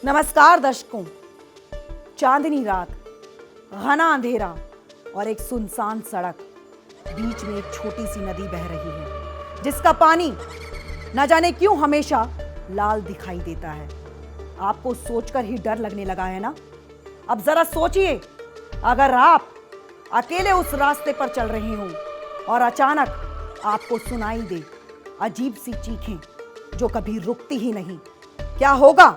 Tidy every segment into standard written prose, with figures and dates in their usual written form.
नमस्कार दर्शकों। चांदनी रात, घना अंधेरा और एक सुनसान सड़क, बीच में एक छोटी सी नदी बह रही है जिसका पानी न जाने क्यों हमेशा लाल दिखाई देता है। आपको सोचकर ही डर लगने लगा है ना? अब जरा सोचिए, अगर आप अकेले उस रास्ते पर चल रहे हो और अचानक आपको सुनाई दे अजीब सी चीखें जो कभी रुकती ही नहीं, क्या होगा?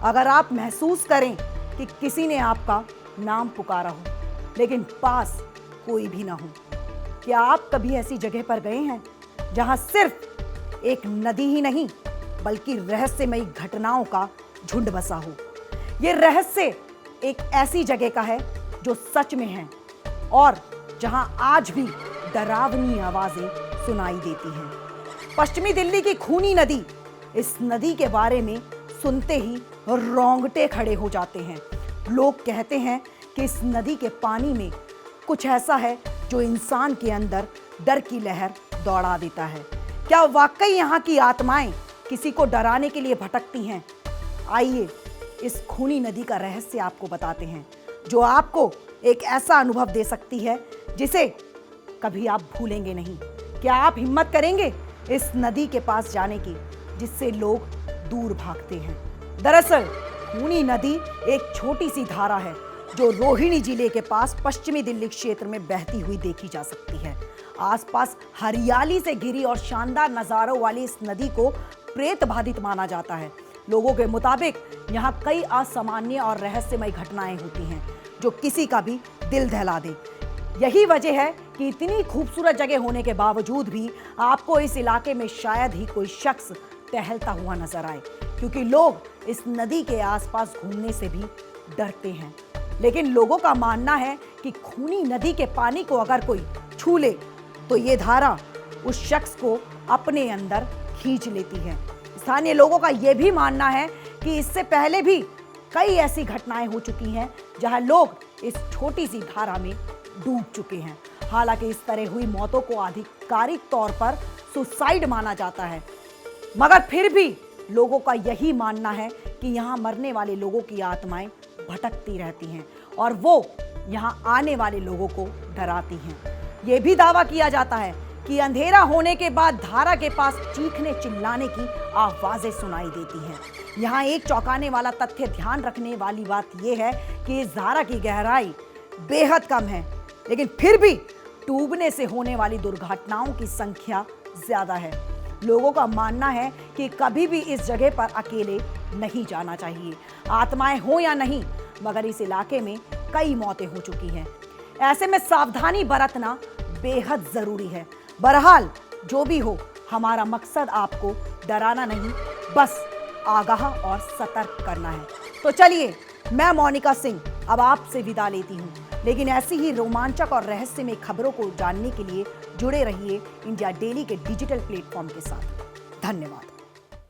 अगर आप महसूस करें कि किसी ने आपका नाम पुकारा हो लेकिन पास कोई भी ना हो। क्या आप कभी ऐसी जगह पर गए हैं जहां सिर्फ एक नदी ही नहीं बल्कि रहस्यमयी घटनाओं का झुंड बसा हो? यह रहस्य एक ऐसी जगह का है जो सच में है और जहां आज भी डरावनी आवाजें सुनाई देती हैं। पश्चिमी दिल्ली की खूनी नदी, इस नदी के बारे में सुनते ही रोंगटे खड़े हो जाते हैं। लोग कहते हैं कि इस नदी के पानी में कुछ ऐसा है जो इंसान के अंदर डर की लहर दौड़ा देता है। क्या वाकई यहाँ की आत्माएं किसी को डराने के लिए भटकती हैं? आइए इस खूनी नदी का रहस्य आपको बताते हैं, जो आपको एक ऐसा अनुभव दे सकती है जिसे कभी आप भूलेंगे नहीं। क्या आप हिम्मत करेंगे इस नदी के पास जाने की जिससे लोग दूर भागते हैं? दरअसल खूनी नदी एक छोटी सी धारा है जो रोहिणी जिले के पास पश्चिमी दिल्ली क्षेत्र में बहती हुई देखी जा सकती है। आसपास हरियाली से घिरी और शानदार नजारों वाली इस नदी को प्रेत बाधित माना जाता है। लोगों के मुताबिक यहाँ कई असामान्य और रहस्यमय घटनाएं होती हैं जो किसी का भी दिल दहला दे। यही वजह है कि इतनी खूबसूरत जगह होने के बावजूद भी आपको इस इलाके में शायद ही कोई शख्स टहलता हुआ नजर आए, क्योंकि लोग इस नदी के आसपास घूमने से भी डरते हैं। लेकिन लोगों का मानना है कि खूनी नदी के पानी को अगर कोई छू ले तो ये धारा उस शख्स को अपने अंदर खींच लेती है। स्थानीय लोगों का यह भी मानना है कि इससे पहले भी कई ऐसी घटनाएं हो चुकी हैं जहां लोग इस छोटी सी धारा में डूब चुके हैं। हालांकि इस तरह हुई मौतों को आधिकारिक तौर पर सुसाइड माना जाता है, मगर फिर भी लोगों का यही मानना है कि यहाँ मरने वाले लोगों की आत्माएं भटकती रहती हैं और वो यहाँ आने वाले लोगों को डराती हैं। ये भी दावा किया जाता है कि अंधेरा होने के बाद धारा के पास चीखने चिल्लाने की आवाजें सुनाई देती हैं। यहाँ एक चौंकाने वाला तथ्य ध्यान रखने वाली बात यह है कि इस धारा की गहराई बेहद कम है, लेकिन फिर भी डूबने से होने वाली दुर्घटनाओं की संख्या ज्यादा है। लोगों का मानना है कि कभी भी इस जगह पर अकेले नहीं जाना चाहिए। आत्माएं हो या नहीं, मगर इस इलाके में कई मौतें हो चुकी हैं। ऐसे में सावधानी बरतना बेहद जरूरी है। बहरहाल जो भी हो, हमारा मकसद आपको डराना नहीं, बस आगाह और सतर्क करना है। तो चलिए, मैं मोनिका सिंह अब आपसे विदा लेती हूँ, लेकिन ऐसी ही रोमांचक और रहस्यमय खबरों को जानने के लिए जुड़े रहिए इंडिया डेली के डिजिटल प्लेटफॉर्म के साथ। धन्यवाद।